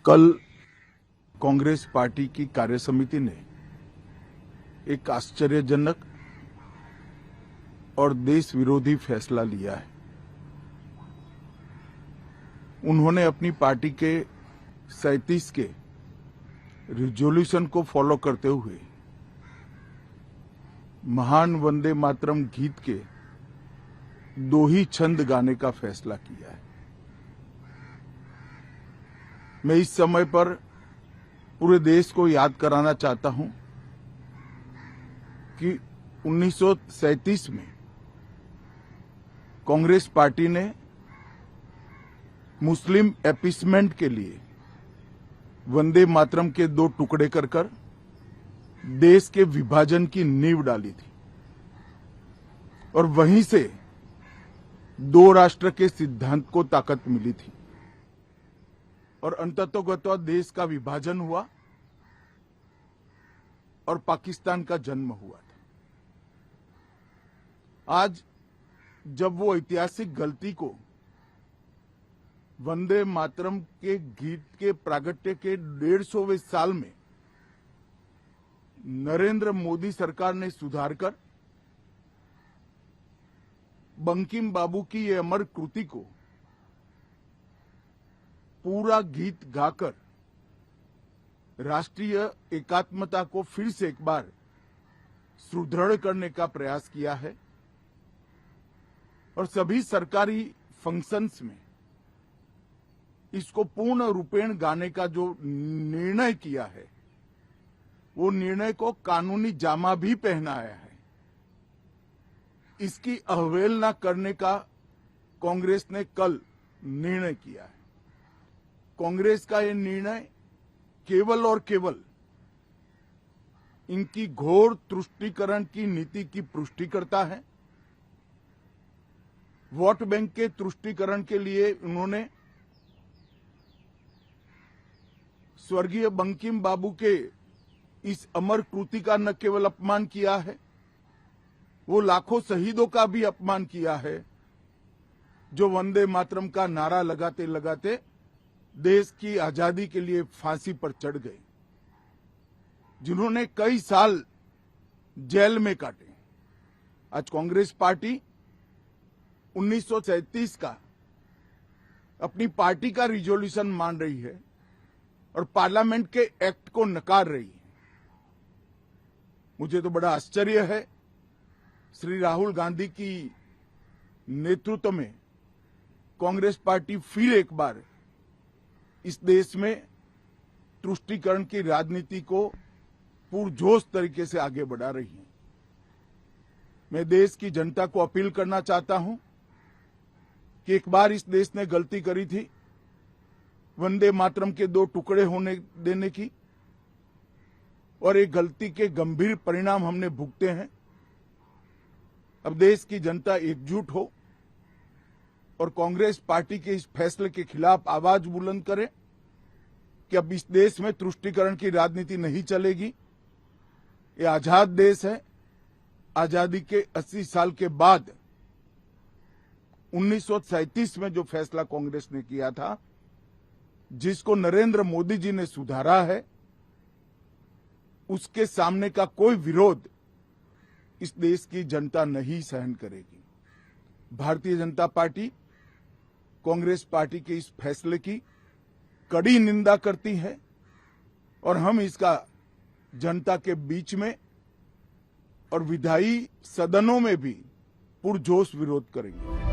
कल कांग्रेस पार्टी की कार्यसमिति ने एक आश्चर्यजनक और देश विरोधी फैसला लिया है। उन्होंने अपनी पार्टी के 37 के रिजोल्यूशन को फॉलो करते हुए महान वंदे मातरम गीत के 2 ही छंद गाने का फैसला किया है। मैं इस समय पर पूरे देश को याद कराना चाहता हूं कि 1937 में कांग्रेस पार्टी ने मुस्लिम अपीसमेंट के लिए वंदे मातरम के 2 टुकड़े कर देश के विभाजन की नींव डाली थी और वहीं से 2 राष्ट्र के सिद्धांत को ताकत मिली थी और अंततोगत्वा देश का विभाजन हुआ और पाकिस्तान का जन्म हुआ था। आज जब वो ऐतिहासिक गलती को वंदे मातरम के गीत के प्रागट्य के 150वें साल में नरेंद्र मोदी सरकार ने सुधार कर बंकिम बाबू की ये अमर कृति को पूरा गीत गाकर राष्ट्रीय एकात्मता को फिर से एक बार सुदृढ़ करने का प्रयास किया है और सभी सरकारी फंक्शंस में इसको पूर्ण रूपेण गाने का जो निर्णय किया है वो निर्णय को कानूनी जामा भी पहनाया है। इसकी अवहेलना करने का कांग्रेस ने कल निर्णय किया है। कांग्रेस का ये निर्णय केवल और केवल इनकी घोर तुष्टीकरण की नीति की पुष्टि करता है। वोट बैंक के तुष्टीकरण के लिए उन्होंने स्वर्गीय बंकिम बाबू के इस अमर कृति का न केवल अपमान किया है, वो लाखों शहीदों का भी अपमान किया है जो वंदे मातरम का नारा लगाते लगाते देश की आजादी के लिए फांसी पर चढ़ गए, जिन्होंने कई साल जेल में काटे। आज कांग्रेस पार्टी 1937 का अपनी पार्टी का रिजोल्यूशन मान रही है और पार्लियामेंट के एक्ट को नकार रही है। मुझे तो बड़ा आश्चर्य है, श्री राहुल गांधी की नेतृत्व में कांग्रेस पार्टी फिर एक बार इस देश में तुष्टीकरण की राजनीति को पुरजोश तरीके से आगे बढ़ा रही है। मैं देश की जनता को अपील करना चाहता हूं कि एक बार इस देश ने गलती करी थी वंदे मातरम के 2 टुकड़े होने देने की और एक गलती के गंभीर परिणाम हमने भुगते हैं। अब देश की जनता एकजुट हो और कांग्रेस पार्टी के इस फैसले के खिलाफ आवाज बुलंद करे कि अब इस देश में तुष्टीकरण की राजनीति नहीं चलेगी। ये आजाद देश है। आजादी के 80 साल के बाद 1937 में जो फैसला कांग्रेस ने किया था, जिसको नरेंद्र मोदी जी ने सुधारा है, उसके सामने का कोई विरोध इस देश की जनता नहीं सहन करेगी। भारतीय जनता पार्टी कांग्रेस पार्टी के इस फैसले की कड़ी निंदा करती है और हम इसका जनता के बीच में और विधायी सदनों में भी पुरजोश विरोध करेंगे।